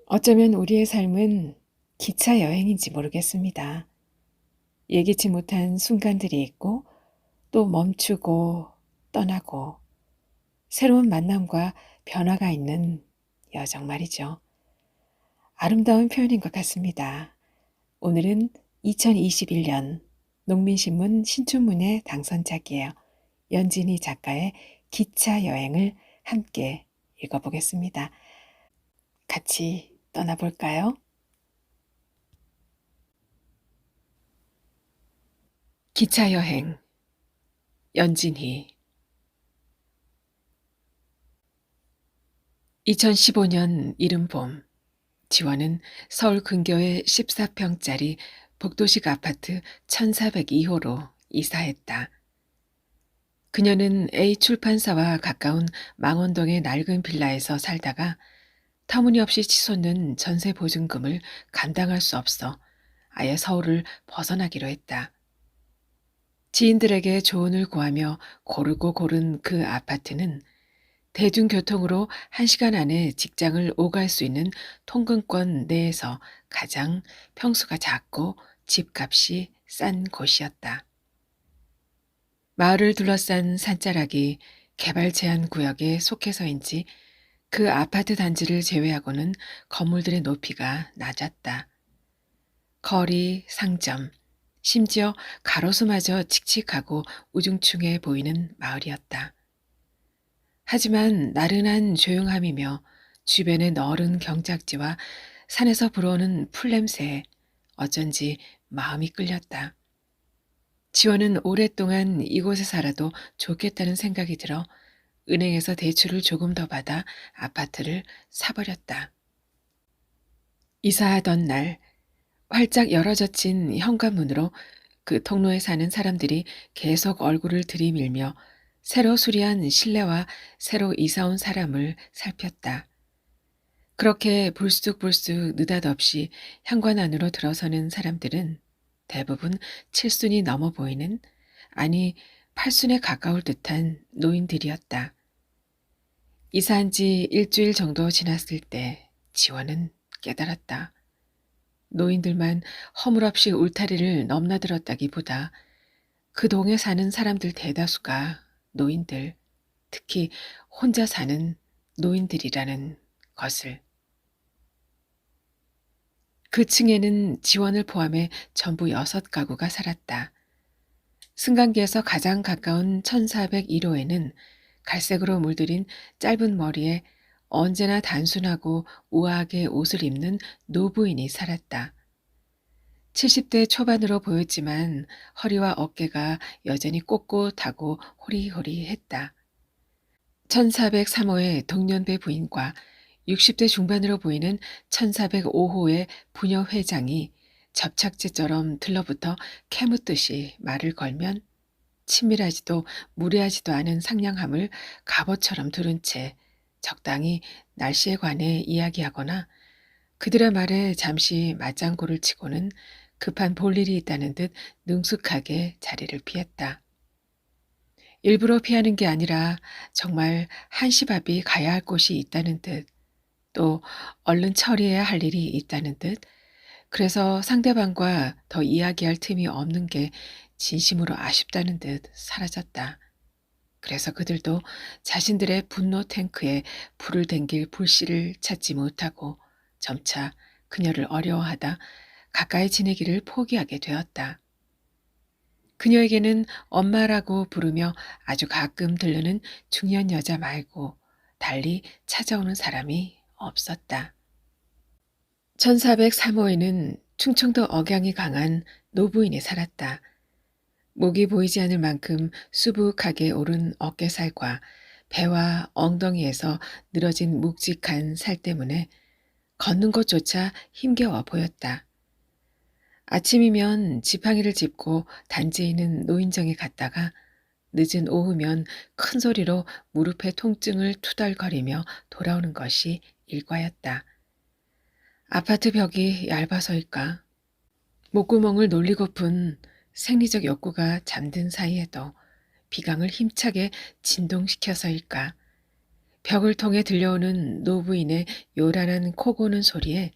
어쩌면 우리의 삶은 기차 여행인지 모르겠습니다. 예기치 못한 순간들이 있고 또 멈추고 떠나고 새로운 만남과 변화가 있는 여정 말이죠. 아름다운 표현인 것 같습니다. 오늘은 2021년 농민신문 신춘문예 당선작이에요. 연진희 작가의 기차 여행을 함께 읽어보겠습니다. 같이 떠나볼까요? 기차 여행 연진희 2015년 이른봄 지원은 서울 근교의 14평짜리 복도식 아파트 1402호로 이사했다. 그녀는 A 출판사와 가까운 망원동의 낡은 빌라에서 살다가 터무니없이 치솟는 전세 보증금을 감당할 수 없어 아예 서울을 벗어나기로 했다. 지인들에게 조언을 구하며 고르고 고른 그 아파트는 대중교통으로 1시간 안에 직장을 오갈 수 있는 통근권 내에서 가장 평수가 작고 집값이 싼 곳이었다. 마을을 둘러싼 산자락이 개발 제한 구역에 속해서인지 그 아파트 단지를 제외하고는 건물들의 높이가 낮았다. 거리, 상점, 심지어 가로수마저 칙칙하고 우중충해 보이는 마을이었다. 하지만 나른한 조용함이며 주변의 너른 경작지와 산에서 불어오는 풀냄새에 어쩐지 마음이 끌렸다. 지원은 오랫동안 이곳에 살아도 좋겠다는 생각이 들어 은행에서 대출을 조금 더 받아 아파트를 사버렸다. 이사하던 날 활짝 열어젖힌 현관문으로 그 통로에 사는 사람들이 계속 얼굴을 들이밀며 새로 수리한 실내와 새로 이사 온 사람을 살폈다. 그렇게 불쑥불쑥 느닷없이 현관 안으로 들어서는 사람들은 대부분 7순이 넘어 보이는, 아니 8순에 가까울 듯한 노인들이었다. 이사한 지 일주일 정도 지났을 때 지원은 깨달았다. 노인들만 허물없이 울타리를 넘나들었다기보다 그 동에 사는 사람들 대다수가 노인들, 특히 혼자 사는 노인들이라는 것을. 그 층에는 지원을 포함해 전부 6가구가 살았다. 승강기에서 가장 가까운 1401호에는 갈색으로 물들인 짧은 머리에 언제나 단순하고 우아하게 옷을 입는 노부인이 살았다. 70대 초반으로 보였지만 허리와 어깨가 여전히 꼿꼿하고 호리호리했다. 1403호의 동년배 부인과 60대 중반으로 보이는 1405호의 부녀 회장이 접착제처럼 들러붙어 캐묻듯이 말을 걸면 친밀하지도 무례하지도 않은 상냥함을 갑옷처럼 두른 채 적당히 날씨에 관해 이야기하거나 그들의 말에 잠시 맞장구를 치고는 급한 볼 일이 있다는 듯 능숙하게 자리를 피했다. 일부러 피하는 게 아니라 정말 한시밥이 가야 할 곳이 있다는 듯, 또 얼른 처리해야 할 일이 있다는 듯, 그래서 상대방과 더 이야기할 틈이 없는 게 진심으로 아쉽다는 듯 사라졌다. 그래서 그들도 자신들의 분노 탱크에 불을 댕길 불씨를 찾지 못하고 점차 그녀를 어려워하다 가까이 지내기를 포기하게 되었다. 그녀에게는 엄마라고 부르며 아주 가끔 들르는 중년 여자 말고 달리 찾아오는 사람이 없었다. 1403호에는 충청도 억양이 강한 노부인이 살았다. 목이 보이지 않을 만큼 수북하게 오른 어깨살과 배와 엉덩이에서 늘어진 묵직한 살 때문에 걷는 것조차 힘겨워 보였다. 아침이면 지팡이를 짚고 단지에 있는 노인정에 갔다가 늦은 오후면 큰 소리로 무릎의 통증을 투덜거리며 돌아오는 것이 일과였다. 아파트 벽이 얇아서일까? 목구멍을 놀리고픈 생리적 욕구가 잠든 사이에도 비강을 힘차게 진동시켜서일까? 벽을 통해 들려오는 노부인의 요란한 코 고는 소리에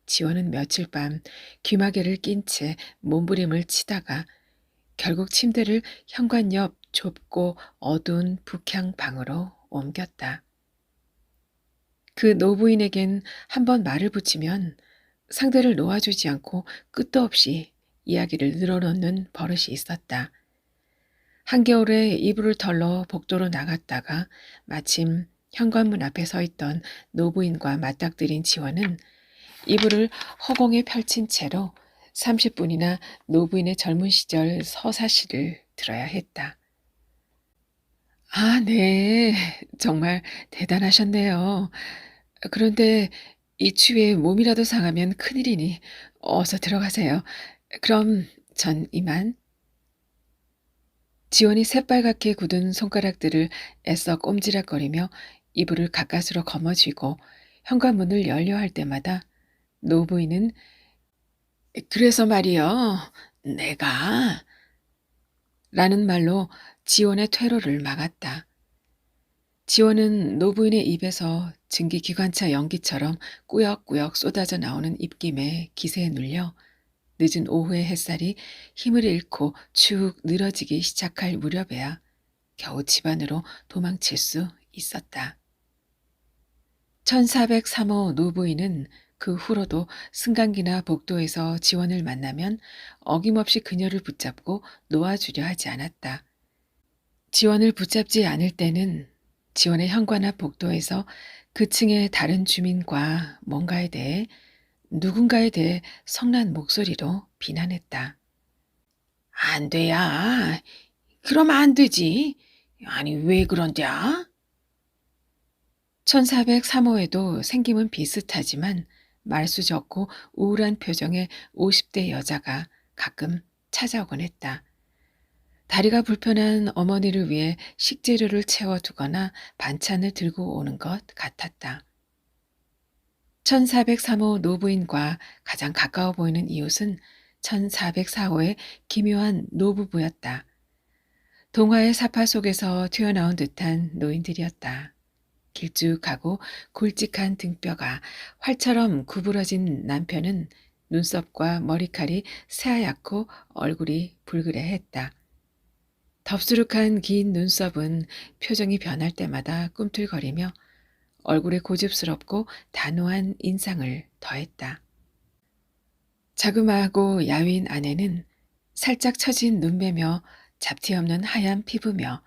지원은 며칠 밤 귀마개를 낀 채 몸부림을 치다가 결국 침대를 현관 옆 좁고 어두운 북향 방으로 옮겼다. 그 노부인에겐 한번 말을 붙이면 상대를 놓아주지 않고 끝도 없이 이야기를 늘어놓는 버릇이 있었다. 한겨울에 이불을 털러 복도로 나갔다가 마침 현관문 앞에 서 있던 노부인과 맞닥뜨린 지원은 이불을 허공에 펼친 채로 30분이나 노부인의 젊은 시절 서사시를 들어야 했다. 아, 네. 정말 대단하셨네요. 그런데 이 추위에 몸이라도 상하면 큰일이니 어서 들어가세요. 그럼 전 이만. 지원이 새빨갛게 굳은 손가락들을 애써 꼼지락거리며 이불을 가까스로 거머쥐고 현관문을 열려 할 때마다 노부인은 그래서 말이요. 내가 라는 말로 지원의 퇴로를 막았다. 지원은 노부인의 입에서 증기기관차 연기처럼 꾸역꾸역 쏟아져 나오는 입김에 기세에 눌려 늦은 오후의 햇살이 힘을 잃고 축 늘어지기 시작할 무렵에야 겨우 집 안으로 도망칠 수 있었다. 1403호 노부인은 그 후로도 승강기나 복도에서 지원을 만나면 어김없이 그녀를 붙잡고 놓아주려 하지 않았다. 지원을 붙잡지 않을 때는 지원의 현관 앞 복도에서 그 층의 다른 주민과 누군가에 대해 성난 목소리로 비난했다. 안 돼야. 그럼 안 되지. 아니 왜 그런데야? 1403호에도 생김은 비슷하지만 말수 적고 우울한 표정의 50대 여자가 가끔 찾아오곤 했다. 다리가 불편한 어머니를 위해 식재료를 채워두거나 반찬을 들고 오는 것 같았다. 1403호 노부인과 가장 가까워 보이는 이웃은 1404호의 기묘한 노부부였다. 동화의 사파 속에서 튀어나온 듯한 노인들이었다. 길쭉하고 굵직한 등뼈가 활처럼 구부러진 남편은 눈썹과 머리칼이 새하얗고 얼굴이 불그레했다. 덥수룩한 긴 눈썹은 표정이 변할 때마다 꿈틀거리며 얼굴에 고집스럽고 단호한 인상을 더했다. 자그마하고 야윈 아내는 살짝 처진 눈매며 잡티 없는 하얀 피부며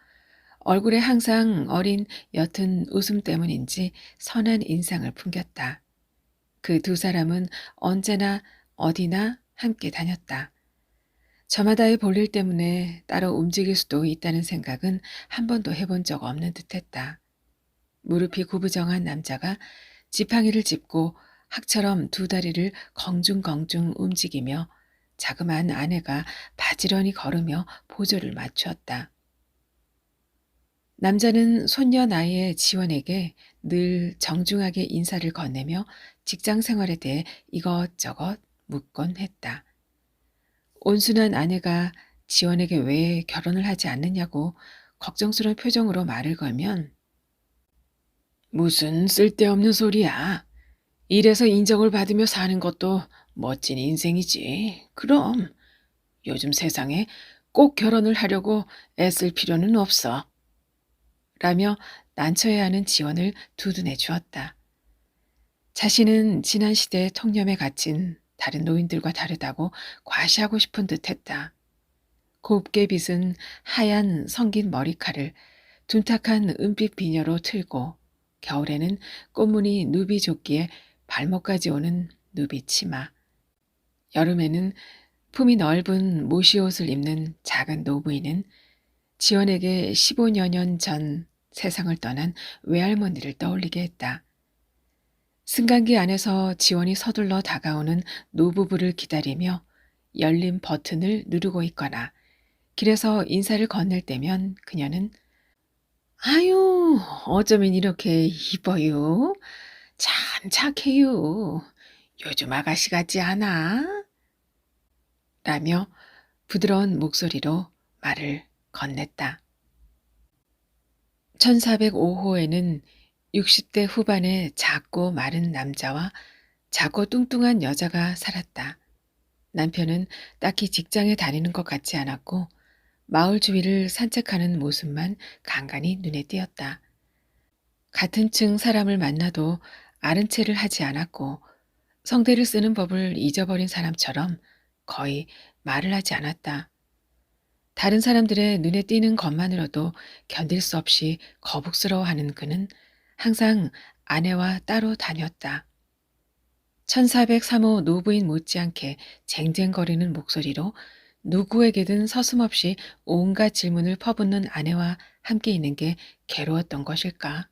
얼굴에 항상 어린 옅은 웃음 때문인지 선한 인상을 풍겼다. 그 두 사람은 언제나 어디나 함께 다녔다. 저마다의 볼일 때문에 따로 움직일 수도 있다는 생각은 한 번도 해본 적 없는 듯했다. 무릎이 구부정한 남자가 지팡이를 짚고 학처럼 두 다리를 공중공중 움직이며 자그마한 아내가 바지런히 걸으며 보조를 맞추었다. 남자는 손녀 나이의 지원에게 늘 정중하게 인사를 건네며 직장 생활에 대해 이것저것 묻곤 했다. 온순한 아내가 지원에게 왜 결혼을 하지 않느냐고 걱정스러운 표정으로 말을 걸면 무슨 쓸데없는 소리야. 일해서 인정을 받으며 사는 것도 멋진 인생이지. 그럼 요즘 세상에 꼭 결혼을 하려고 애쓸 필요는 없어. 라며 난처해야 하는 지원을 두둔해 주었다. 자신은 지난 시대의 통념에 갇힌 다른 노인들과 다르다고 과시하고 싶은 듯했다. 곱게 빗은 하얀 성긴 머리칼을 둔탁한 은빛 비녀로 틀고 겨울에는 꽃무늬 누비 조끼에 발목까지 오는 누비 치마, 여름에는 품이 넓은 모시옷을 입는 작은 노부인은 지원에게 15여 년 전 세상을 떠난 외할머니를 떠올리게 했다. 승강기 안에서 지원이 서둘러 다가오는 노부부를 기다리며 열린 버튼을 누르고 있거나 길에서 인사를 건넬 때면 그녀는 아유, 어쩌면 이렇게 이뻐요. 참 착해요. 요즘 아가씨 같지 않아? 라며 부드러운 목소리로 말을 건넸다. 1405호에는 60대 후반의 작고 마른 남자와 작고 뚱뚱한 여자가 살았다. 남편은 딱히 직장에 다니는 것 같지 않았고 마을 주위를 산책하는 모습만 간간히 눈에 띄었다. 같은 층 사람을 만나도 아는 체를 하지 않았고 성대를 쓰는 법을 잊어버린 사람처럼 거의 말을 하지 않았다. 다른 사람들의 눈에 띄는 것만으로도 견딜 수 없이 거북스러워하는 그는 항상 아내와 따로 다녔다. 1403호 노부인 못지않게 쟁쟁거리는 목소리로 누구에게든 서슴없이 온갖 질문을 퍼붓는 아내와 함께 있는 게 괴로웠던 것일까?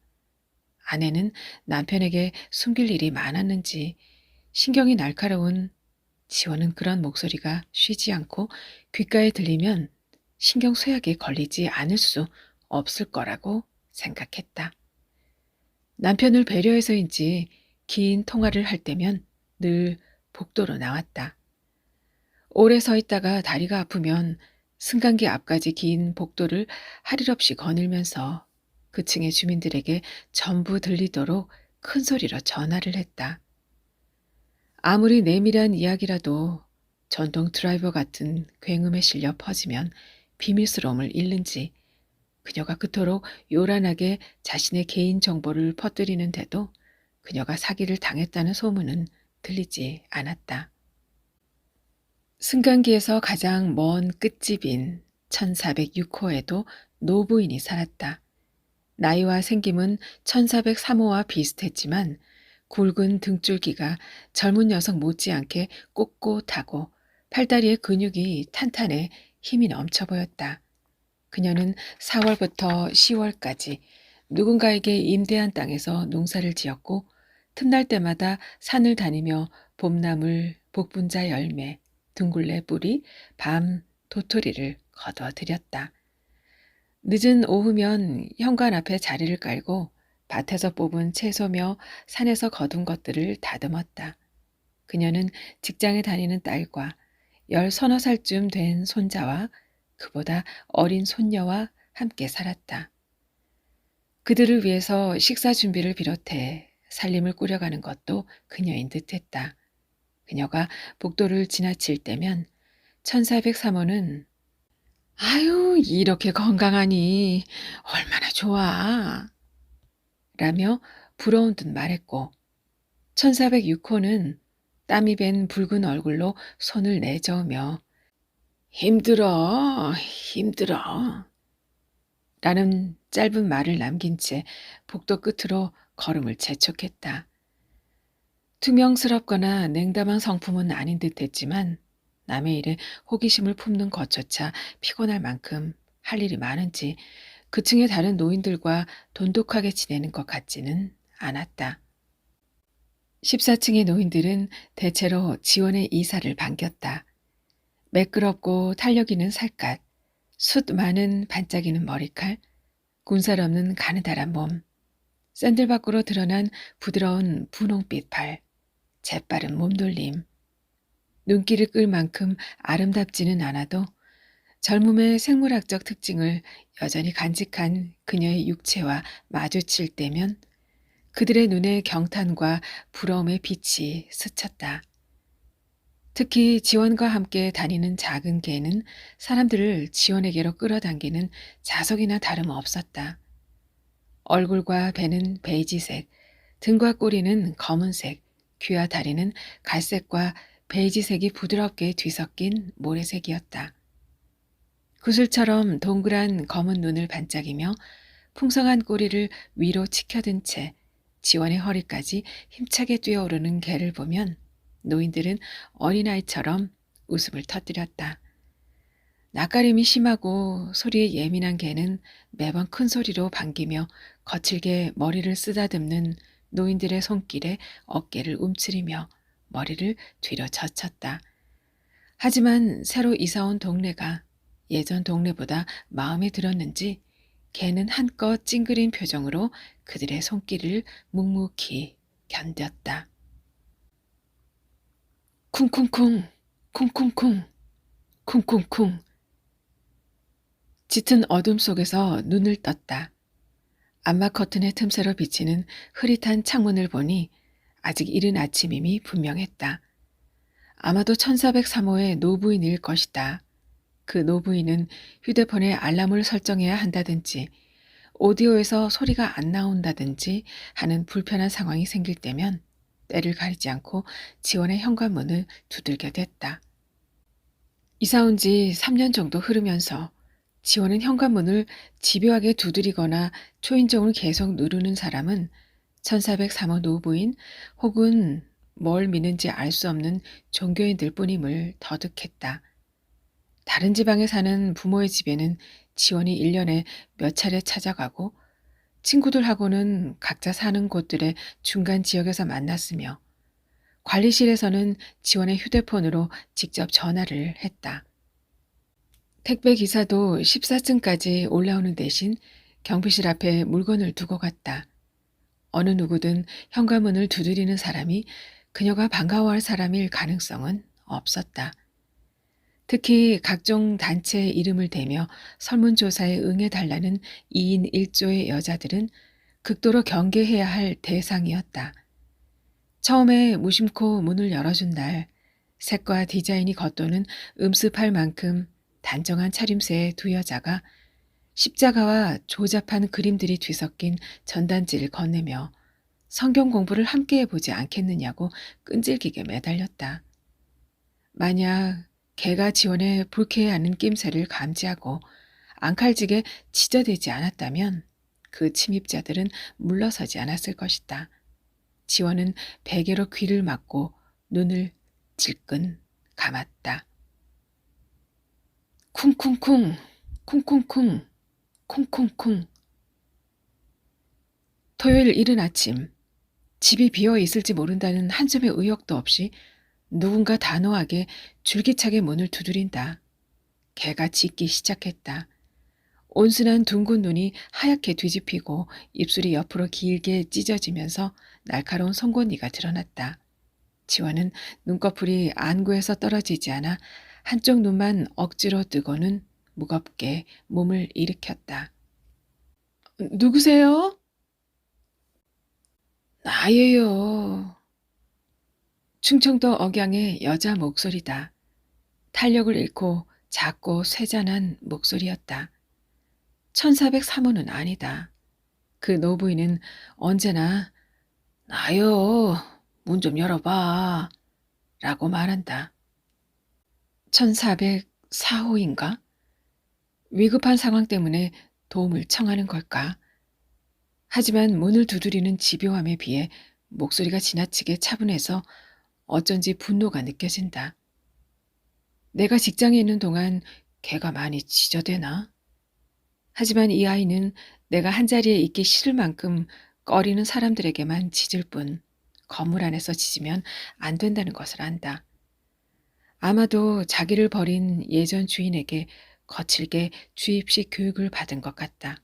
아내는 남편에게 숨길 일이 많았는지 신경이 날카로운 지원은 그런 목소리가 쉬지 않고 귓가에 들리면 신경 쇠약에 걸리지 않을 수 없을 거라고 생각했다. 남편을 배려해서인지 긴 통화를 할 때면 늘 복도로 나왔다. 오래 서 있다가 다리가 아프면 승강기 앞까지 긴 복도를 할 일 없이 거닐면서 그 층의 주민들에게 전부 들리도록 큰 소리로 전화를 했다. 아무리 내밀한 이야기라도 전동 드라이버 같은 굉음에 실려 퍼지면 비밀스러움을 잃는지 그녀가 그토록 요란하게 자신의 개인 정보를 퍼뜨리는데도 그녀가 사기를 당했다는 소문은 들리지 않았다. 승강기에서 가장 먼 끝집인 1406호에도 노부인이 살았다. 나이와 생김은 1403호와 비슷했지만 굵은 등줄기가 젊은 여성 못지않게 꼿꼿하고 팔다리의 근육이 탄탄해 힘이 넘쳐 보였다. 그녀는 4월부터 10월까지 누군가에게 임대한 땅에서 농사를 지었고 틈날 때마다 산을 다니며 봄나물, 복분자 열매, 둥글레 뿌리, 밤 도토리를 거둬들였다. 늦은 오후면 현관 앞에 자리를 깔고 밭에서 뽑은 채소며 산에서 거둔 것들을 다듬었다. 그녀는 직장에 다니는 딸과 10서너 살쯤 된 손자와 그보다 어린 손녀와 함께 살았다. 그들을 위해서 식사 준비를 비롯해 살림을 꾸려가는 것도 그녀인 듯했다. 그녀가 복도를 지나칠 때면 1403호는 아유, 이렇게 건강하니 얼마나 좋아. 라며 부러운 듯 말했고 1406호는 땀이 밴 붉은 얼굴로 손을 내저으며 힘들어, 힘들어. 라는 짧은 말을 남긴 채 복도 끝으로 걸음을 재촉했다. 투명스럽거나 냉담한 성품은 아닌 듯했지만 남의 일에 호기심을 품는 것조차 피곤할 만큼 할 일이 많은지 그 층의 다른 노인들과 돈독하게 지내는 것 같지는 않았다. 14층의 노인들은 대체로 지원의 이사를 반겼다. 매끄럽고 탄력 있는 살갗, 숱 많은 반짝이는 머리칼, 군살 없는 가느다란 몸, 샌들 밖으로 드러난 부드러운 분홍빛 발, 재빠른 몸돌림, 눈길을 끌 만큼 아름답지는 않아도 젊음의 생물학적 특징을 여전히 간직한 그녀의 육체와 마주칠 때면 그들의 눈에 경탄과 부러움의 빛이 스쳤다. 특히 지원과 함께 다니는 작은 개는 사람들을 지원에게로 끌어당기는 자석이나 다름없었다. 얼굴과 배는 베이지색, 등과 꼬리는 검은색, 귀와 다리는 갈색과 베이지색이 부드럽게 뒤섞인 모래색이었다. 구슬처럼 동그란 검은 눈을 반짝이며 풍성한 꼬리를 위로 치켜든 채 지원의 허리까지 힘차게 뛰어오르는 개를 보면 노인들은 어린아이처럼 웃음을 터뜨렸다. 낯가림이 심하고 소리에 예민한 개는 매번 큰 소리로 반기며 거칠게 머리를 쓰다듬는 노인들의 손길에 어깨를 움츠리며 머리를 뒤로 젖혔다. 하지만 새로 이사온 동네가 예전 동네보다 마음에 들었는지 개는 한껏 찡그린 표정으로 그들의 손길을 묵묵히 견뎠다. 쿵쿵쿵, 쿵쿵쿵, 쿵쿵쿵. 짙은 어둠 속에서 눈을 떴다. 암막 커튼의 틈새로 비치는 흐릿한 창문을 보니 아직 이른 아침임이 분명했다. 아마도 1403호의 노부인일 것이다. 그 노부인은 휴대폰에 알람을 설정해야 한다든지 오디오에서 소리가 안 나온다든지 하는 불편한 상황이 생길 때면 때를 가리지 않고 지원의 현관문을 두들겨 댔다. 이사 온 지 3년 정도 흐르면서 지원은 현관문을 집요하게 두드리거나 초인종을 계속 누르는 사람은 1403호 노부인 혹은 뭘 믿는지 알 수 없는 종교인들 뿐임을 터득했다. 다른 지방에 사는 부모의 집에는 지원이 1년에 몇 차례 찾아가고 친구들하고는 각자 사는 곳들의 중간 지역에서 만났으며 관리실에서는 지원의 휴대폰으로 직접 전화를 했다. 택배 기사도 14층까지 올라오는 대신 경비실 앞에 물건을 두고 갔다. 어느 누구든 현관문을 두드리는 사람이 그녀가 반가워할 사람일 가능성은 없었다. 특히 각종 단체의 이름을 대며 설문조사에 응해달라는 2인 1조의 여자들은 극도로 경계해야 할 대상이었다. 처음에 무심코 문을 열어준 날, 색과 디자인이 겉도는 음습할 만큼 단정한 차림새의 두 여자가 십자가와 조잡한 그림들이 뒤섞인 전단지를 건네며 성경 공부를 함께 해보지 않겠느냐고 끈질기게 매달렸다. 만약 개가 지원에 불쾌해하는 낌새를 감지하고 앙칼지게 치저대지 않았다면 그 침입자들은 물러서지 않았을 것이다. 지원은 베개로 귀를 막고 눈을 질끈 감았다. 쿵쿵쿵, 쿵쿵쿵, 쿵쿵쿵. 토요일 이른 아침, 집이 비어 있을지 모른다는 한 점의 의욕도 없이 누군가 단호하게 줄기차게 문을 두드린다. 개가 짖기 시작했다. 온순한 둥근 눈이 하얗게 뒤집히고 입술이 옆으로 길게 찢어지면서 날카로운 송곳니가 드러났다. 지원은 눈꺼풀이 안구에서 떨어지지 않아 한쪽 눈만 억지로 뜨고는 무겁게 몸을 일으켰다. 누구세요? 나예요. 충청도 억양의 여자 목소리다. 탄력을 잃고 작고 쇠잔한 목소리였다. 1403호는 아니다. 그 노부인은 언제나 나요. 문 좀 열어봐. 라고 말한다. 1404호인가? 위급한 상황 때문에 도움을 청하는 걸까? 하지만 문을 두드리는 집요함에 비해 목소리가 지나치게 차분해서 어쩐지 분노가 느껴진다. 내가 직장에 있는 동안 걔가 많이 지저대나? 하지만 이 아이는 내가 한자리에 있기 싫을 만큼 꺼리는 사람들에게만 짖을 뿐 건물 안에서 짖으면 안 된다는 것을 안다. 아마도 자기를 버린 예전 주인에게 거칠게 주입식 교육을 받은 것 같다.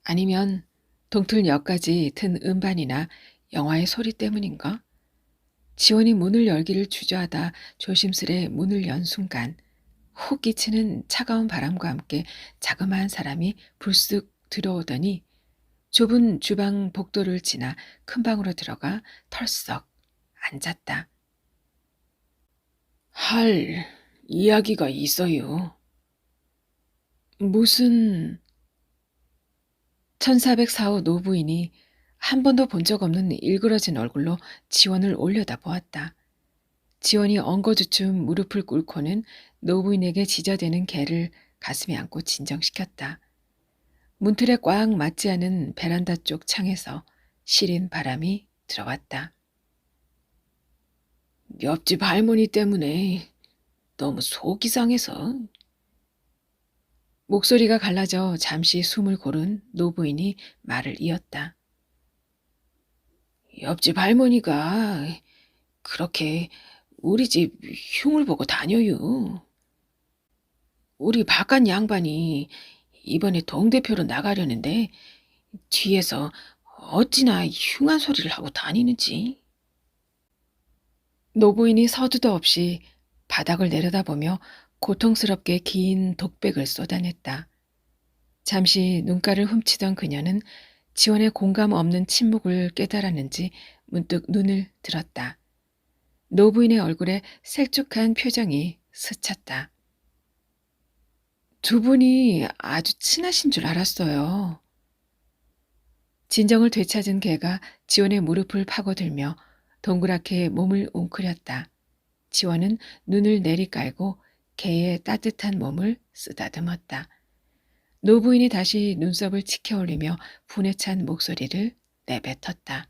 아니면 동틀역까지 튼 음반이나 영화의 소리 때문인가? 지원이 문을 열기를 주저하다 조심스레 문을 연 순간 훅 끼치는 차가운 바람과 함께 자그마한 사람이 불쑥 들어오더니 좁은 주방 복도를 지나 큰 방으로 들어가 털썩 앉았다. 할 이야기가 있어요. 무슨 1404호 노부인이 한 번도 본 적 없는 일그러진 얼굴로 지원을 올려다보았다. 지원이 엉거주춤 무릎을 꿇고는 노부인에게 지저대는 개를 가슴에 안고 진정시켰다. 문틀에 꽉 맞지 않은 베란다 쪽 창에서 시린 바람이 들어왔다. 옆집 할머니 때문에 너무 속이 상해서. 목소리가 갈라져 잠시 숨을 고른 노부인이 말을 이었다. 옆집 할머니가 그렇게 우리 집 흉을 보고 다녀요. 우리 바깥 양반이 이번에 동대표로 나가려는데 뒤에서 어찌나 흉한 소리를 하고 다니는지. 노부인이 서두도 없이 바닥을 내려다보며 고통스럽게 긴 독백을 쏟아냈다. 잠시 눈가를 훔치던 그녀는 지원의 공감 없는 침묵을 깨달았는지 문득 눈을 들었다. 노부인의 얼굴에 셀쭉한 표정이 스쳤다. 두 분이 아주 친하신 줄 알았어요. 진정을 되찾은 개가 지원의 무릎을 파고들며 동그랗게 몸을 웅크렸다. 지원은 눈을 내리깔고 개의 따뜻한 몸을 쓰다듬었다. 노부인이 다시 눈썹을 치켜올리며 분에 찬 목소리를 내뱉었다.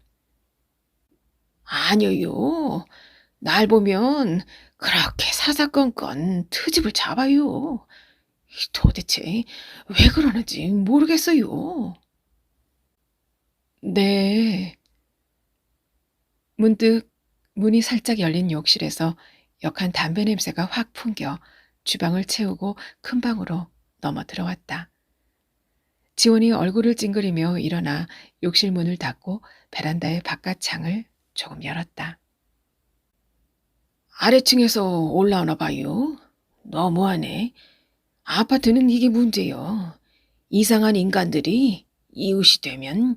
아니요. 날 보면 그렇게 사사건건 트집을 잡아요. 도대체 왜 그러는지 모르겠어요. 네. 문득 문이 살짝 열린 욕실에서 역한 담배 냄새가 확 풍겨 주방을 채우고 큰 방으로 넘어 들어왔다. 지원이 얼굴을 찡그리며 일어나 욕실 문을 닫고 베란다의 바깥 창을 조금 열었다. 아래층에서 올라오나 봐요. 너무하네. 아파트는 이게 문제요. 이상한 인간들이 이웃이 되면.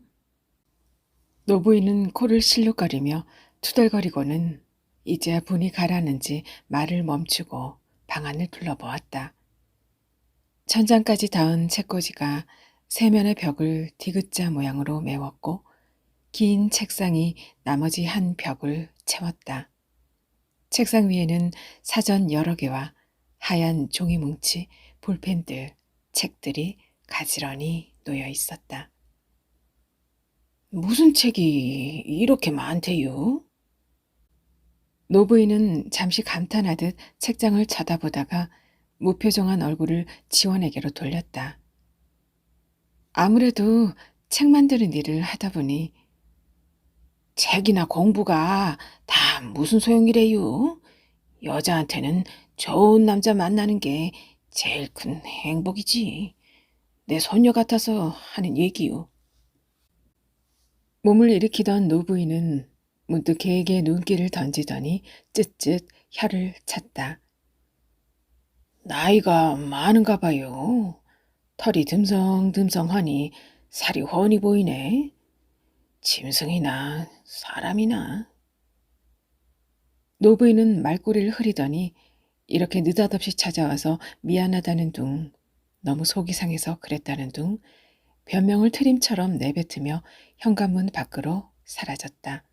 노부인은 코를 실룩거리며 투덜거리고는 이제야 분이 가라앉는지 말을 멈추고 방 안을 둘러보았다. 천장까지 닿은 책꽂이가 세면의 벽을 디귿자 모양으로 메웠고 긴 책상이 나머지 한 벽을 채웠다. 책상 위에는 사전 여러 개와 하얀 종이 뭉치, 볼펜들, 책들이 가지런히 놓여 있었다. 무슨 책이 이렇게 많대요? 노부인은 잠시 감탄하듯 책장을 쳐다보다가 무표정한 얼굴을 지원에게로 돌렸다. 아무래도 책 만드는 일을 하다 보니 책이나 공부가 다 무슨 소용이래요? 여자한테는 좋은 남자 만나는 게 제일 큰 행복이지. 내 손녀 같아서 하는 얘기요. 몸을 일으키던 노부인은 문득 개에게 눈길을 던지더니 쯧쯧 혀를 찼다. 나이가 많은가 봐요. 털이 듬성듬성하니 살이 훤히 보이네. 짐승이나 사람이나. 노부인은 말꼬리를 흐리더니 이렇게 느닷없이 찾아와서 미안하다는 둥, 너무 속이 상해서 그랬다는 둥, 변명을 트림처럼 내뱉으며 현관문 밖으로 사라졌다.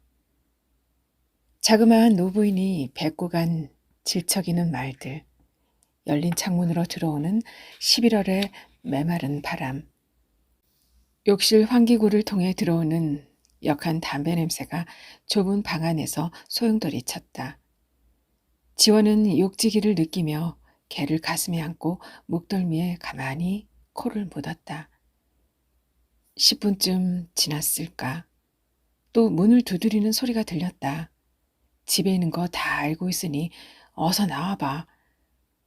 자그마한 노부인이 뱉고 간 질척이는 말들, 열린 창문으로 들어오는 11월의 메마른 바람, 욕실 환기구를 통해 들어오는 역한 담배 냄새가 좁은 방 안에서 소용돌이 쳤다. 지원은 욕지기를 느끼며 개를 가슴에 안고 목덜미에 가만히 코를 묻었다. 10분쯤 지났을까? 또 문을 두드리는 소리가 들렸다. 집에 있는 거 다 알고 있으니 어서 나와봐.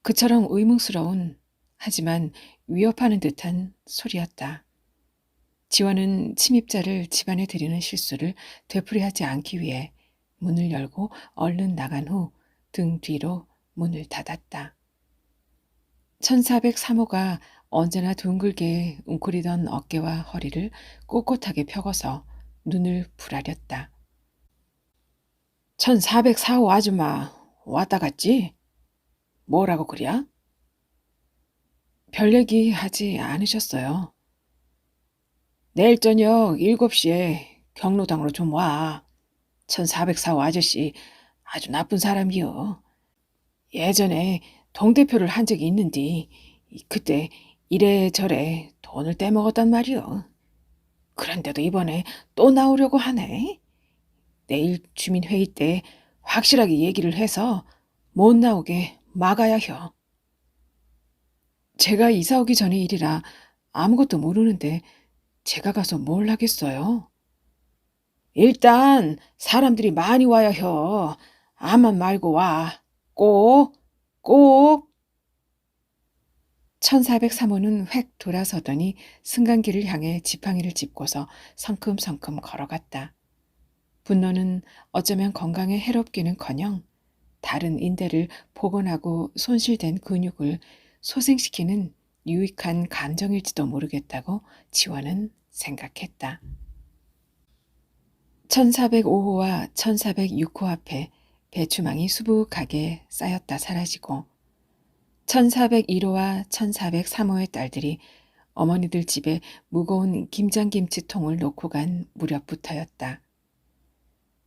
그처럼 의문스러운 하지만 위협하는 듯한 소리였다. 지원은 침입자를 집안에 들이는 실수를 되풀이하지 않기 위해 문을 열고 얼른 나간 후 등 뒤로 문을 닫았다. 1403호가 언제나 둥글게 웅크리던 어깨와 허리를 꼿꼿하게 펴고서 눈을 부라렸다. 1404호 아줌마 왔다 갔지? 뭐라고 그랴? 별 얘기 하지 않으셨어요. 내일 저녁 7시에 경로당으로 좀 와. 1404호 아저씨 아주 나쁜 사람이요. 예전에 동대표를 한 적이 있는데 그때 이래저래 돈을 떼먹었단 말이요. 그런데도 이번에 또 나오려고 하네. 내일 주민회의 때 확실하게 얘기를 해서 못 나오게 막아야 혀. 제가 이사 오기 전의 일이라 아무것도 모르는데 제가 가서 뭘 하겠어요? 일단 사람들이 많이 와야 혀. 암만 말고 와. 꼭, 꼭. 1403호는 획 돌아서더니 승강기를 향해 지팡이를 짚고서 성큼성큼 걸어갔다. 분노는 어쩌면 건강에 해롭기는커녕 다른 인대를 복원하고 손실된 근육을 소생시키는 유익한 감정일지도 모르겠다고 지원은 생각했다. 1405호와 1406호 앞에 배추망이 수북하게 쌓였다 사라지고 1401호와 1403호의 딸들이 어머니들 집에 무거운 김장김치통을 놓고 간 무렵부터였다.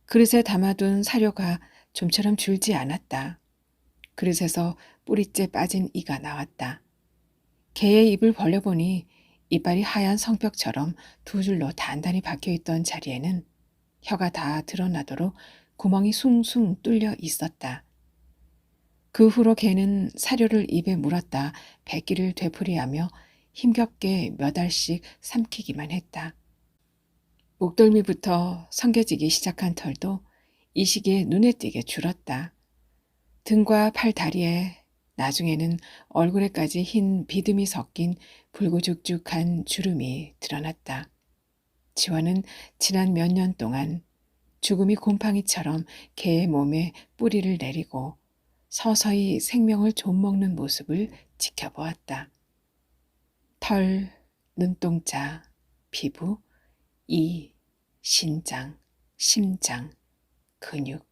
그릇에 담아둔 사료가 좀처럼 줄지 않았다. 그릇에서 뿌리째 빠진 이가 나왔다. 개의 입을 벌려보니 이빨이 하얀 성벽처럼 두 줄로 단단히 박혀있던 자리에는 혀가 다 드러나도록 구멍이 숭숭 뚫려 있었다. 그 후로 개는 사료를 입에 물었다 뱉기를 되풀이하며 힘겹게 몇 알씩 삼키기만 했다. 목덜미부터 성겨지기 시작한 털도 이 시기에 눈에 띄게 줄었다. 등과 팔 다리에 나중에는 얼굴에까지 흰 비듬이 섞인 붉고죽죽한 주름이 드러났다. 지원은 지난 몇 년 동안 죽음이 곰팡이처럼 개의 몸에 뿌리를 내리고 서서히 생명을 좀먹는 모습을 지켜보았다. 털, 눈동자, 피부, 이, 신장, 심장, 근육.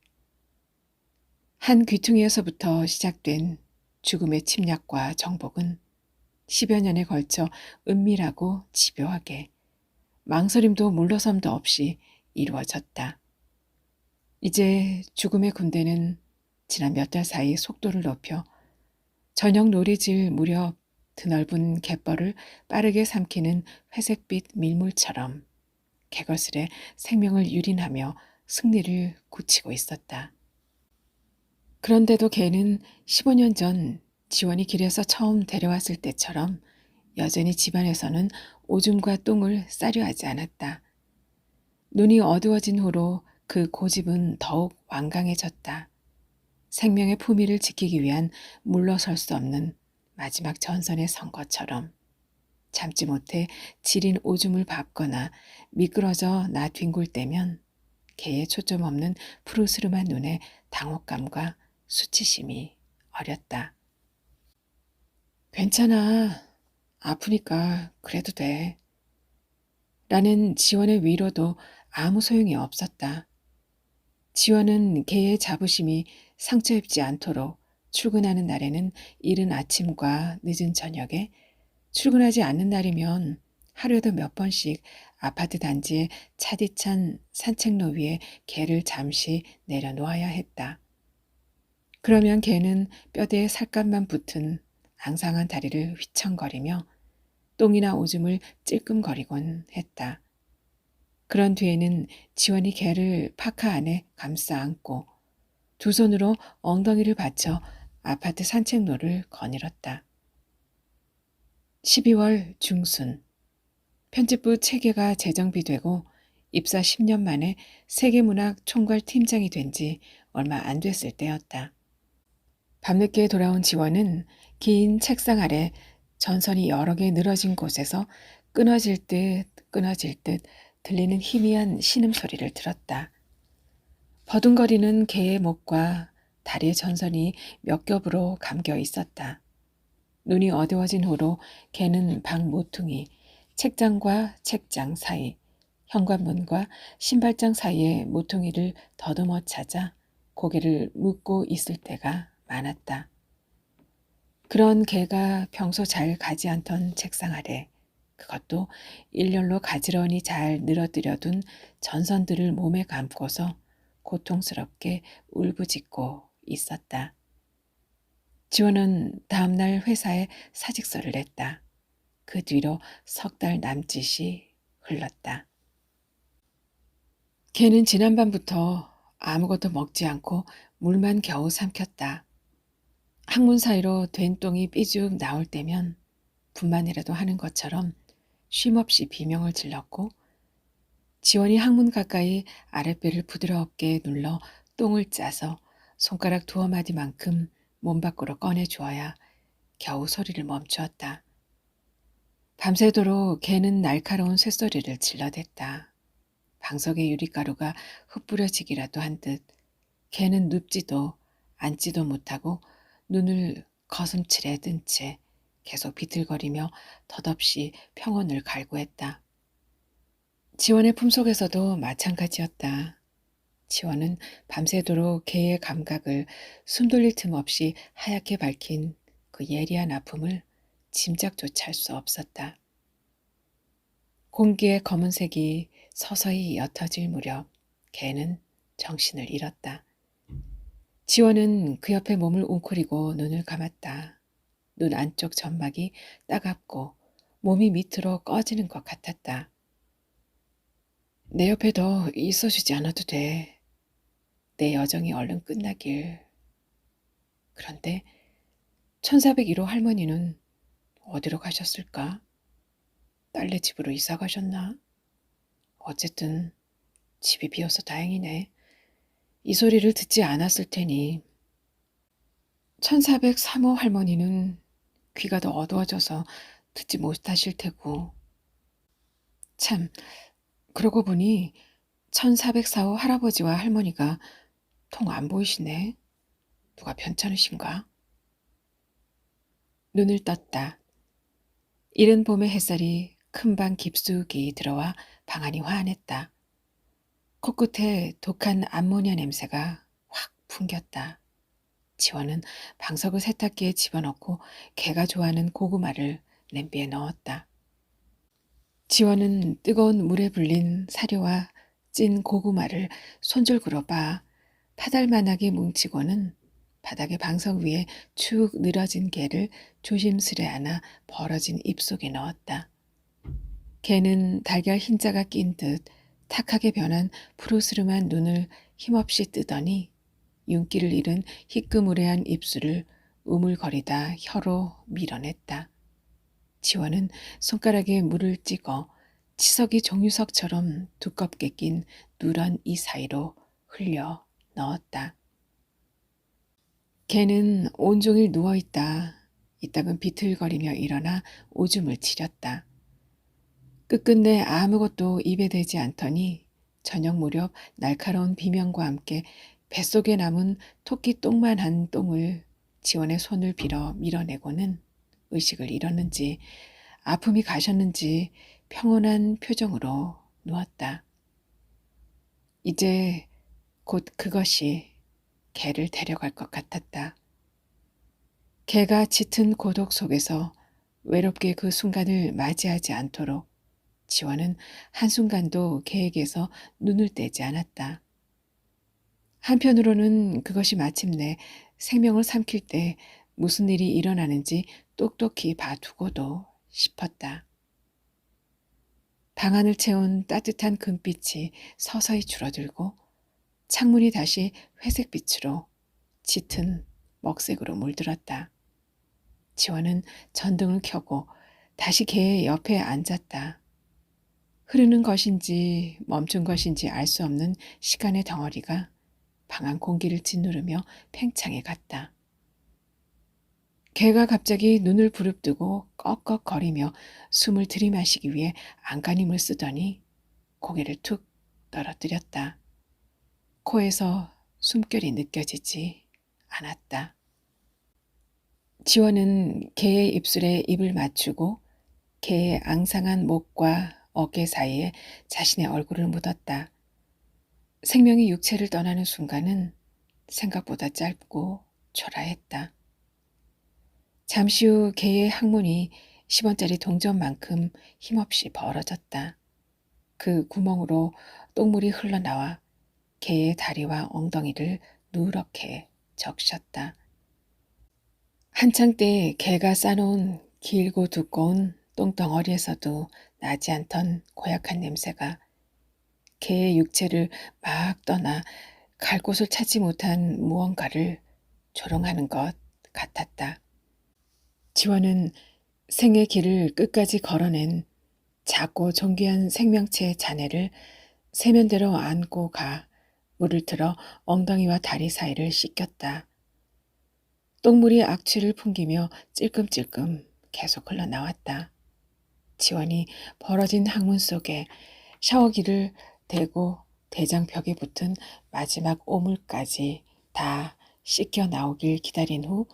한 귀퉁이에서부터 시작된 죽음의 침략과 정복은 10여 년에 걸쳐 은밀하고 집요하게 망설임도 물러섬도 없이 이루어졌다. 이제 죽음의 군대는 지난 몇 달 사이 속도를 높여 저녁 노리질 무렵 드넓은 갯벌을 빠르게 삼키는 회색빛 밀물처럼 개걸스레 생명을 유린하며 승리를 굳히고 있었다. 그런데도 개는 15년 전 지원이 길에서 처음 데려왔을 때처럼 여전히 집안에서는 오줌과 똥을 싸려 하지 않았다. 눈이 어두워진 후로 그 고집은 더욱 완강해졌다. 생명의 품위를 지키기 위한 물러설 수 없는 마지막 전선의 선 것처럼 참지 못해 지린 오줌을 밟거나 미끄러져 나 뒹굴 때면 개의 초점 없는 푸르스름한 눈에 당혹감과 수치심이 어렸다. 괜찮아. 아프니까 그래도 돼. 라는 지원의 위로도 아무 소용이 없었다. 지원은 개의 자부심이 상처 입지 않도록 출근하는 날에는 이른 아침과 늦은 저녁에 출근하지 않는 날이면 하루에도 몇 번씩 아파트 단지의 차디찬 산책로 위에 개를 잠시 내려놓아야 했다. 그러면 개는 뼈대에 살갗만 붙은 앙상한 다리를 휘청거리며 똥이나 오줌을 찔끔거리곤 했다. 그런 뒤에는 지원이 개를 파카 안에 감싸 안고 두 손으로 엉덩이를 받쳐 아파트 산책로를 거닐었다. 12월 중순 편집부 체계가 재정비되고 입사 10년 만에 세계문학 총괄 팀장이 된 지 얼마 안 됐을 때였다. 밤늦게 돌아온 지원은 긴 책상 아래 전선이 여러 개 늘어진 곳에서 끊어질 듯 들리는 희미한 신음소리를 들었다. 버둥거리는 개의 목과 다리의 전선이 몇 겹으로 감겨 있었다. 눈이 어두워진 후로 개는 방 모퉁이, 책장과 책장 사이, 현관문과 신발장 사이에 모퉁이를 더듬어 찾아 고개를 묻고 있을 때가 많았다. 그런 개가 평소 잘 가지 않던 책상 아래 그것도 일렬로 가지런히 잘 늘어뜨려둔 전선들을 몸에 감고서 고통스럽게 울부짖고 있었다. 지원은 다음날 회사에 사직서를 냈다. 그 뒤로 석 달 남짓이 흘렀다. 개는 지난밤부터 아무것도 먹지 않고 물만 겨우 삼켰다. 항문 사이로 된 똥이 삐죽 나올 때면 분만이라도 하는 것처럼 쉼없이 비명을 질렀고 지원이 항문 가까이 아랫배를 부드럽게 눌러 똥을 짜서 손가락 두어 마디만큼 몸 밖으로 꺼내주어야 겨우 소리를 멈추었다. 밤새도록 개는 날카로운 쇳소리를 질러댔다. 방석의 유리가루가 흩뿌려지기라도 한 듯 개는 눕지도 앉지도 못하고 눈을 거슴칠에 뜬 채 계속 비틀거리며 덧없이 평온을 갈구했다. 지원의 품속에서도 마찬가지였다. 지원은 밤새도록 개의 감각을 숨돌릴 틈 없이 하얗게 밝힌 그 예리한 아픔을 짐작조차 할 수 없었다. 공기의 검은색이 서서히 옅어질 무렵 개는 정신을 잃었다. 지원은 그 옆에 몸을 웅크리고 눈을 감았다. 눈 안쪽 점막이 따갑고 몸이 밑으로 꺼지는 것 같았다. 내 옆에 더 있어주지 않아도 돼. 내 여정이 얼른 끝나길. 그런데 1401호 할머니는 어디로 가셨을까? 딸네 집으로 이사 가셨나? 어쨌든 집이 비어서 다행이네. 이 소리를 듣지 않았을 테니. 1403호 할머니는 귀가 더 어두워져서 듣지 못하실 테고. 참, 그러고 보니 1404호 할아버지와 할머니가 통 안 보이시네. 누가 편찮으신가? 눈을 떴다. 이른 봄의 햇살이 큰 방 깊숙이 들어와 방 안이 환했다. 코끝에 독한 암모니아 냄새가 확 풍겼다. 지원은 방석을 세탁기에 집어넣고 개가 좋아하는 고구마를 냄비에 넣었다. 지원은 뜨거운 물에 불린 사료와 찐 고구마를 손줄구로 빻아 파달만하게 뭉치고는 바닥의 방석 위에 축 늘어진 개를 조심스레 안아 벌어진 입속에 넣었다. 개는 달걀 흰자가 낀 듯 탁하게 변한 푸르스름한 눈을 힘없이 뜨더니 윤기를 잃은 희끄무레한 입술을 우물거리다 혀로 밀어냈다. 지원은 손가락에 물을 찍어 치석이 종유석처럼 두껍게 낀 누런 이 사이로 흘려 넣었다. 개는 온종일 누워있다. 이따금 비틀거리며 일어나 오줌을 지렸다. 끝끝내 아무것도 입에 대지 않더니 저녁 무렵 날카로운 비명과 함께 뱃속에 남은 토끼 똥만한 똥을 지원의 손을 빌어 밀어내고는 의식을 잃었는지 아픔이 가셨는지 평온한 표정으로 누웠다. 이제 곧 그것이 개를 데려갈 것 같았다. 개가 짙은 고독 속에서 외롭게 그 순간을 맞이하지 않도록 지원은 한순간도 개에게서 눈을 떼지 않았다. 한편으로는 그것이 마침내 생명을 삼킬 때 무슨 일이 일어나는지 똑똑히 봐두고도 싶었다. 방안을 채운 따뜻한 금빛이 서서히 줄어들고 창문이 다시 회색빛으로 짙은 먹색으로 물들었다. 지원은 전등을 켜고 다시 개의 옆에 앉았다. 흐르는 것인지 멈춘 것인지 알 수 없는 시간의 덩어리가 방안 공기를 짓누르며 팽창해 갔다. 개가 갑자기 눈을 부릅뜨고 꺽꺽거리며 숨을 들이마시기 위해 안간힘을 쓰더니 고개를 툭 떨어뜨렸다. 코에서 숨결이 느껴지지 않았다. 지원은 개의 입술에 입을 맞추고 개의 앙상한 목과 어깨 사이에 자신의 얼굴을 묻었다. 생명이 육체를 떠나는 순간은 생각보다 짧고 초라했다. 잠시 후 개의 항문이 10원짜리 동전만큼 힘없이 벌어졌다. 그 구멍으로 똥물이 흘러나와 개의 다리와 엉덩이를 누렇게 적셨다. 한창 때 개가 싸놓은 길고 두꺼운 똥덩어리에서도 나지 않던 고약한 냄새가 개의 육체를 막 떠나 갈 곳을 찾지 못한 무언가를 조롱하는 것 같았다. 지원은 생의 길을 끝까지 걸어낸 작고 존귀한 생명체의 잔해를 세면대로 안고 가 물을 틀어 엉덩이와 다리 사이를 씻겼다. 똥물이 악취를 풍기며 찔끔찔끔 계속 흘러나왔다. 지원이 벌어진 항문 속에 샤워기를 대고 대장벽에 붙은 마지막 오물까지 다 씻겨 나오길 기다린 후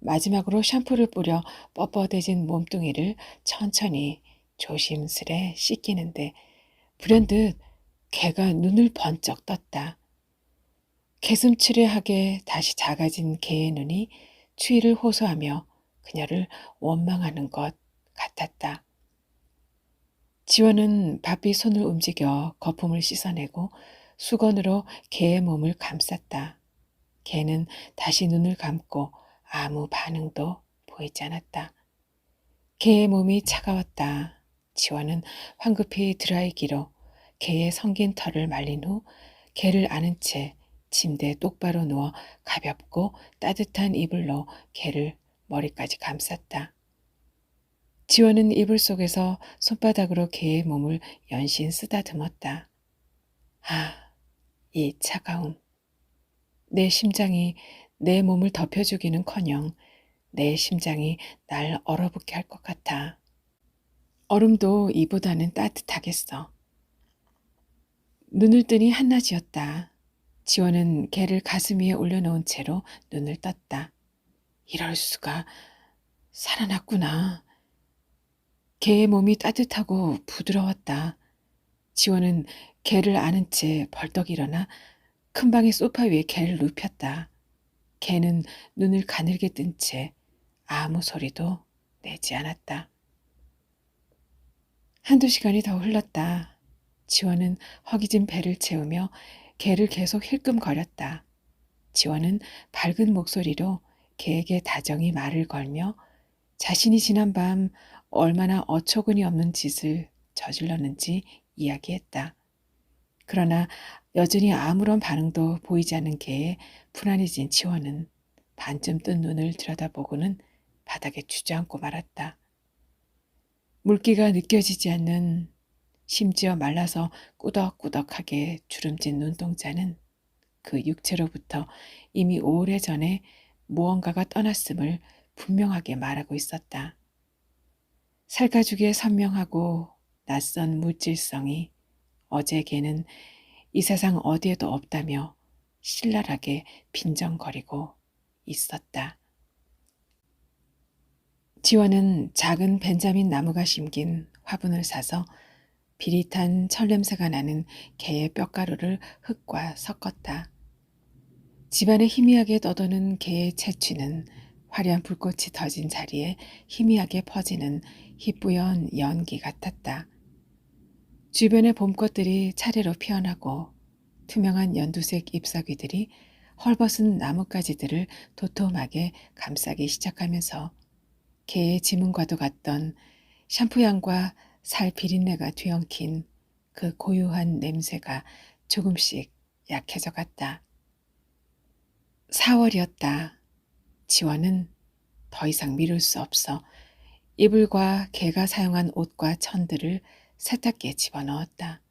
마지막으로 샴푸를 뿌려 뻣뻣해진 몸뚱이를 천천히 조심스레 씻기는데 불현듯 개가 눈을 번쩍 떴다. 개슴츠레하게 다시 작아진 개의 눈이 추위를 호소하며 그녀를 원망하는 것 같았다. 지원은 바삐 손을 움직여 거품을 씻어내고 수건으로 개의 몸을 감쌌다. 개는 다시 눈을 감고 아무 반응도 보이지 않았다. 개의 몸이 차가웠다. 지원은 황급히 드라이기로 개의 성긴 털을 말린 후 개를 안은 채 침대에 똑바로 누워 가볍고 따뜻한 이불로 개를 머리까지 감쌌다. 지원은 이불 속에서 손바닥으로 개의 몸을 연신 쓰다듬었다. 아, 이 차가움. 내 심장이 내 몸을 덮여주기는커녕 내 심장이 날 얼어붙게 할 것 같아. 얼음도 이보다는 따뜻하겠어. 눈을 뜨니 한낮이었다. 지원은 개를 가슴 위에 올려놓은 채로 눈을 떴다. 이럴 수가. 살아났구나. 개의 몸이 따뜻하고 부드러웠다. 지원은 개를 안은 채 벌떡 일어나 큰 방의 소파 위에 개를 눕혔다. 개는 눈을 가늘게 뜬 채 아무 소리도 내지 않았다. 한두 시간이 더 흘렀다. 지원은 허기진 배를 채우며 개를 계속 힐끔거렸다. 지원은 밝은 목소리로 개에게 다정히 말을 걸며 자신이 지난밤 얼마나 어처구니 없는 짓을 저질렀는지 이야기했다. 그러나 여전히 아무런 반응도 보이지 않는 개에 불안해진 지원은 반쯤 뜬 눈을 들여다보고는 바닥에 주저앉고 말았다. 물기가 느껴지지 않는, 심지어 말라서 꾸덕꾸덕하게 주름진 눈동자는 그 육체로부터 이미 오래전에 무언가가 떠났음을 분명하게 말하고 있었다. 살가죽의 선명하고 낯선 물질성이 어제 개는 이 세상 어디에도 없다며 신랄하게 빈정거리고 있었다. 지원은 작은 벤자민 나무가 심긴 화분을 사서 비릿한 철냄새가 나는 개의 뼈가루를 흙과 섞었다. 집안에 희미하게 떠도는 개의 채취는 화려한 불꽃이 터진 자리에 희미하게 퍼지는 희뿌연 연기 같았다. 주변의 봄꽃들이 차례로 피어나고 투명한 연두색 잎사귀들이 헐벗은 나뭇가지들을 도톰하게 감싸기 시작하면서 개의 지문과도 같던 샴푸향과 살 비린내가 뒤엉킨 그 고유한 냄새가 조금씩 약해져 갔다. 4월이었다. 지원은 더 이상 미룰 수 없어 이불과 개가 사용한 옷과 천들을 세탁기에 집어넣었다.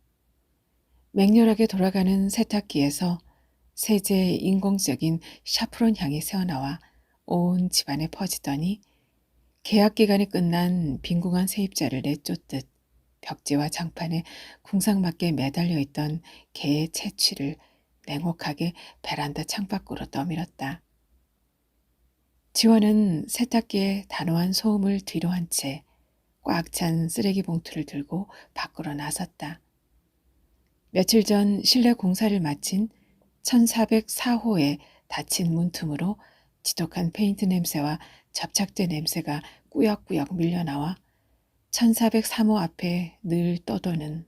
맹렬하게 돌아가는 세탁기에서 세제의 인공적인 샤프론 향이 새어나와 온 집안에 퍼지더니 계약 기간이 끝난 빈궁한 세입자를 내쫓듯 벽지와 장판에 궁상맞게 매달려 있던 개의 채취를 냉혹하게 베란다 창밖으로 떠밀었다. 지원은 세탁기에 단호한 소음을 뒤로 한 채 꽉 찬 쓰레기 봉투를 들고 밖으로 나섰다. 며칠 전 실내 공사를 마친 1404호의 닫힌 문틈으로 지독한 페인트 냄새와 접착제 냄새가 꾸역꾸역 밀려나와 1403호 앞에 늘 떠도는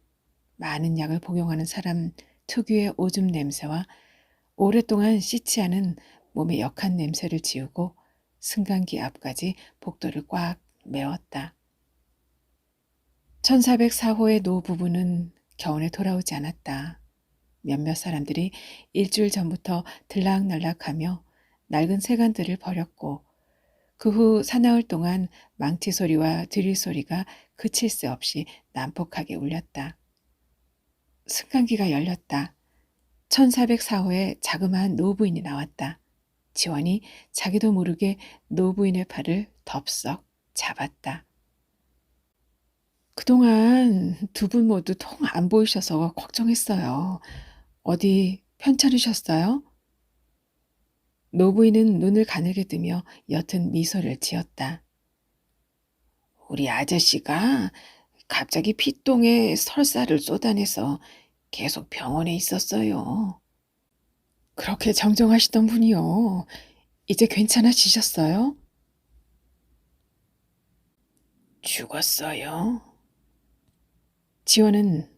많은 약을 복용하는 사람 특유의 오줌 냄새와 오랫동안 씻지 않은 몸의 역한 냄새를 지우고 승강기 앞까지 복도를 꽉 메웠다. 1404호의 노 부부는 겨우내 돌아오지 않았다. 몇몇 사람들이 일주일 전부터 들락날락하며 낡은 세간들을 버렸고 그 후 사나흘 동안 망치 소리와 드릴 소리가 그칠 새 없이 난폭하게 울렸다. 승강기가 열렸다. 1404호에 자그마한 노부인이 나왔다. 지원이 자기도 모르게 노부인의 팔을 덥석 잡았다. 그동안 두 분 모두 통 안 보이셔서 걱정했어요. 어디 편찮으셨어요? 노부인은 눈을 가늘게 뜨며 옅은 미소를 지었다. 우리 아저씨가 갑자기 피똥에 설사를 쏟아내서 계속 병원에 있었어요. 그렇게 정정하시던 분이요. 이제 괜찮아지셨어요? 죽었어요. 지원은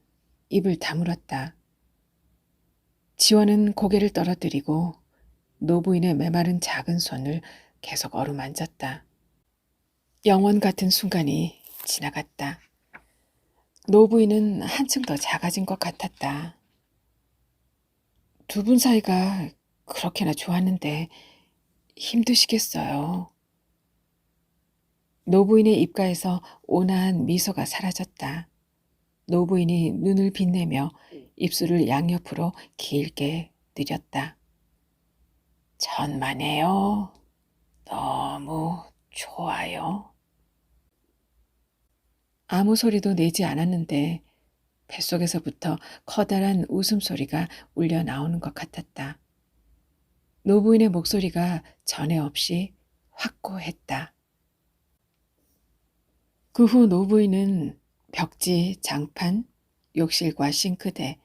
입을 다물었다. 지원은 고개를 떨어뜨리고 노부인의 메마른 작은 손을 계속 어루만졌다. 영원 같은 순간이 지나갔다. 노부인은 한층 더 작아진 것 같았다. 두 분 사이가 그렇게나 좋았는데 힘드시겠어요. 노부인의 입가에서 온화한 미소가 사라졌다. 노부인이 눈을 빛내며 입술을 양옆으로 길게 늘였다. 천만에요. 너무 좋아요. 아무 소리도 내지 않았는데 뱃속에서부터 커다란 웃음소리가 울려 나오는 것 같았다. 노부인의 목소리가 전에 없이 확고했다. 그 후 노부인은 벽지, 장판, 욕실과 싱크대,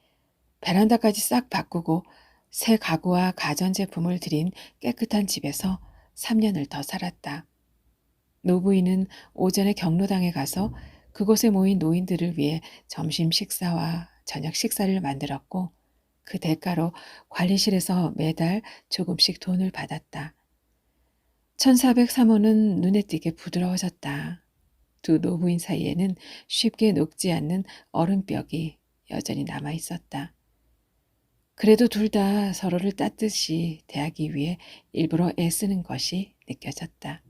베란다까지 싹 바꾸고 새 가구와 가전제품을 들인 깨끗한 집에서 3년을 더 살았다. 노부인은 오전에 경로당에 가서 그곳에 모인 노인들을 위해 점심 식사와 저녁 식사를 만들었고 그 대가로 관리실에서 매달 조금씩 돈을 받았다. 1403호는 눈에 띄게 부드러워졌다. 두 노부인 사이에는 쉽게 녹지 않는 얼음벽이 여전히 남아 있었다. 그래도 둘 다 서로를 따뜻이 대하기 위해 일부러 애쓰는 것이 느껴졌다.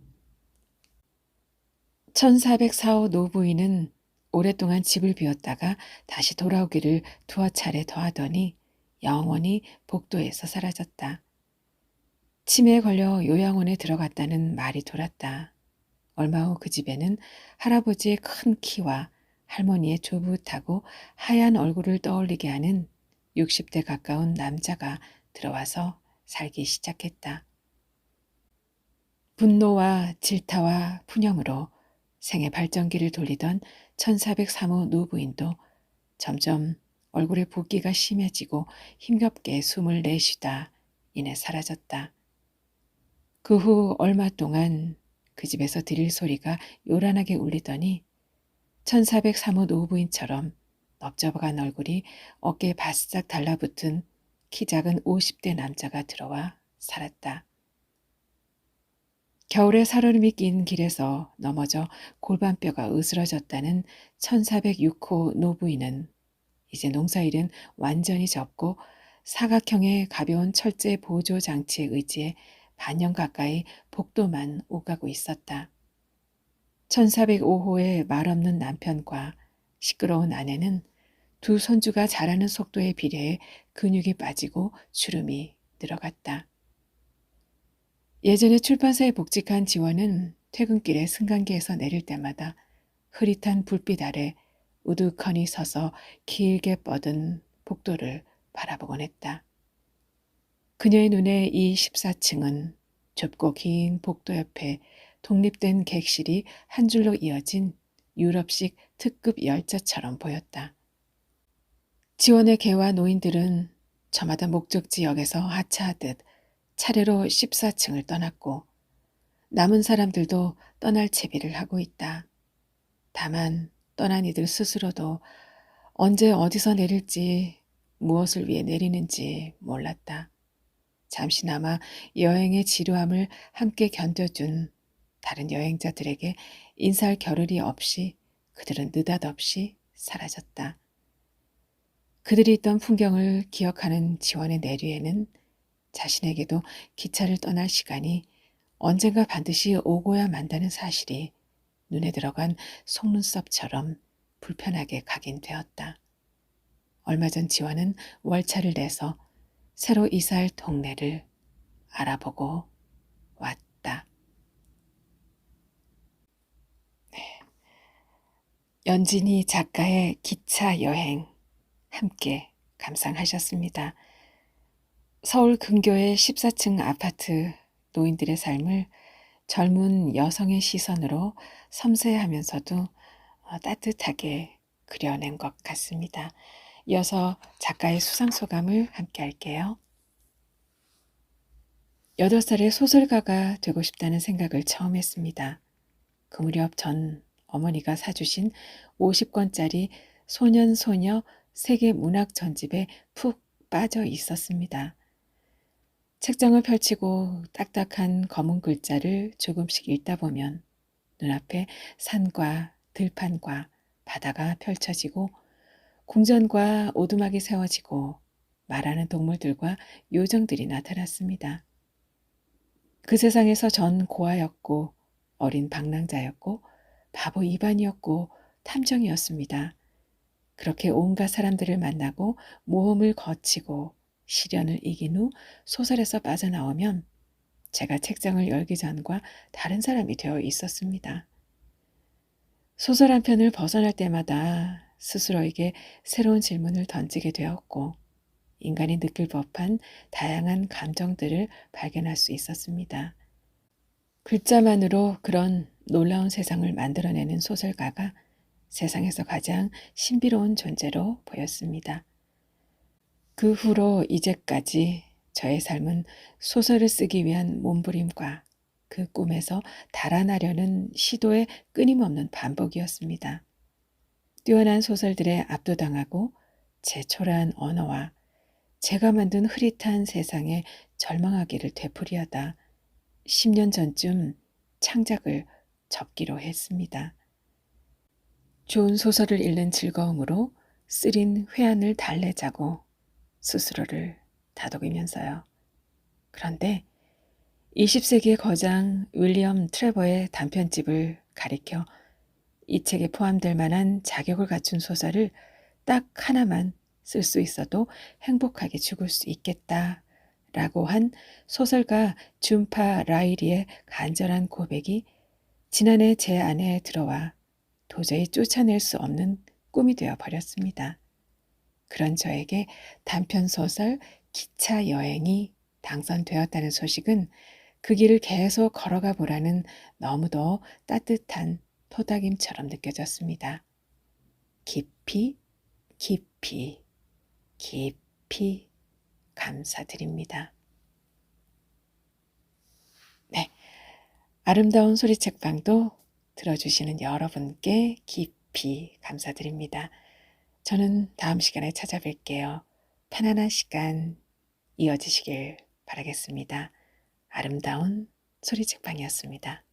1404호 노부인은 오랫동안 집을 비웠다가 다시 돌아오기를 두어 차례 더하더니 영원히 복도에서 사라졌다. 치매에 걸려 요양원에 들어갔다는 말이 돌았다. 얼마 후 그 집에는 할아버지의 큰 키와 할머니의 조붓하고 하얀 얼굴을 떠올리게 하는 60대 가까운 남자가 들어와서 살기 시작했다. 분노와 질타와 푸념으로 생의 발전기를 돌리던 1403호 노부인도 점점 얼굴에 붓기가 심해지고 힘겹게 숨을 내쉬다 이내 사라졌다. 그 후 얼마 동안 그 집에서 들릴 소리가 요란하게 울리더니 1403호 노부인처럼 넓적한 얼굴이 어깨에 바싹 달라붙은 키 작은 50대 남자가 들어와 살았다. 겨울에 살얼음이 낀 길에서 넘어져 골반뼈가 으스러졌다는 1406호 노부인은 이제 농사일은 완전히 접고 사각형의 가벼운 철제 보조 장치에 의지해 반년 가까이 복도만 오가고 있었다. 1405호의 말없는 남편과 시끄러운 아내는 두 손주가 자라는 속도에 비례해 근육이 빠지고 주름이 늘어갔다. 예전에 출판사에 복직한 지원은 퇴근길에 승강기에서 내릴 때마다 흐릿한 불빛 아래 우두커니 서서 길게 뻗은 복도를 바라보곤 했다. 그녀의 눈에 이 14층은 좁고 긴 복도 옆에 독립된 객실이 한 줄로 이어진 유럽식 특급 열차처럼 보였다. 지원의 개와 노인들은 저마다 목적지역에서 하차하듯 차례로 14층을 떠났고 남은 사람들도 떠날 채비를 하고 있다. 다만 떠난 이들 스스로도 언제 어디서 내릴지 무엇을 위해 내리는지 몰랐다. 잠시나마 여행의 지루함을 함께 견뎌준 다른 여행자들에게 인사할 겨를이 없이 그들은 느닷없이 사라졌다. 그들이 있던 풍경을 기억하는 지원의 내류에는 자신에게도 기차를 떠날 시간이 언젠가 반드시 오고야 만다는 사실이 눈에 들어간 속눈썹처럼 불편하게 각인되었다. 얼마 전 지원은 월차를 내서 새로 이사할 동네를 알아보고 왔다. 연진이 작가의 기차 여행 함께 감상하셨습니다. 서울 근교의 14층 아파트 노인들의 삶을 젊은 여성의 시선으로 섬세하면서도 따뜻하게 그려낸 것 같습니다. 이어서 작가의 수상 소감을 함께 할게요. 8살에 소설가가 되고 싶다는 생각을 처음 했습니다. 그 무렵 전 어머니가 사주신 50권짜리 소년소녀 세계 문학 전집에 푹 빠져 있었습니다. 책장을 펼치고 딱딱한 검은 글자를 조금씩 읽다 보면 눈앞에 산과 들판과 바다가 펼쳐지고 궁전과 오두막이 세워지고 말하는 동물들과 요정들이 나타났습니다. 그 세상에서 전 고아였고 어린 방랑자였고 바보 이반이었고 탐정이었습니다. 그렇게 온갖 사람들을 만나고 모험을 거치고 시련을 이긴 후 소설에서 빠져나오면 제가 책장을 열기 전과 다른 사람이 되어 있었습니다. 소설 한 편을 벗어날 때마다 스스로에게 새로운 질문을 던지게 되었고 인간이 느낄 법한 다양한 감정들을 발견할 수 있었습니다. 글자만으로 그런 놀라운 세상을 만들어내는 소설가가 세상에서 가장 신비로운 존재로 보였습니다. 그 후로 이제까지 저의 삶은 소설을 쓰기 위한 몸부림과 그 꿈에서 달아나려는 시도의 끊임없는 반복이었습니다. 뛰어난 소설들에 압도당하고 제 초라한 언어와 제가 만든 흐릿한 세상에 절망하기를 되풀이하다 10년 전쯤 창작을 접기로 했습니다. 좋은 소설을 읽는 즐거움으로 쓰린 회한을 달래자고 스스로를 다독이면서요. 그런데 20세기의 거장 윌리엄 트레버의 단편집을 가리켜 이 책에 포함될 만한 자격을 갖춘 소설을 딱 하나만 쓸 수 있어도 행복하게 죽을 수 있겠다라고 한 소설가 준파 라이리의 간절한 고백이 지난해 제 안에 들어와 도저히 쫓아낼 수 없는 꿈이 되어 버렸습니다. 그런 저에게 단편소설 기차 여행이 당선되었다는 소식은 그 길을 계속 걸어가 보라는 너무도 따뜻한 토닥임처럼 느껴졌습니다. 깊이, 깊이, 깊이 감사드립니다. 네, 아름다운 소리책방도 들어주시는 여러분께 깊이 감사드립니다. 저는 다음 시간에 찾아뵐게요. 편안한 시간 이어지시길 바라겠습니다. 아름다운 소리책방이었습니다.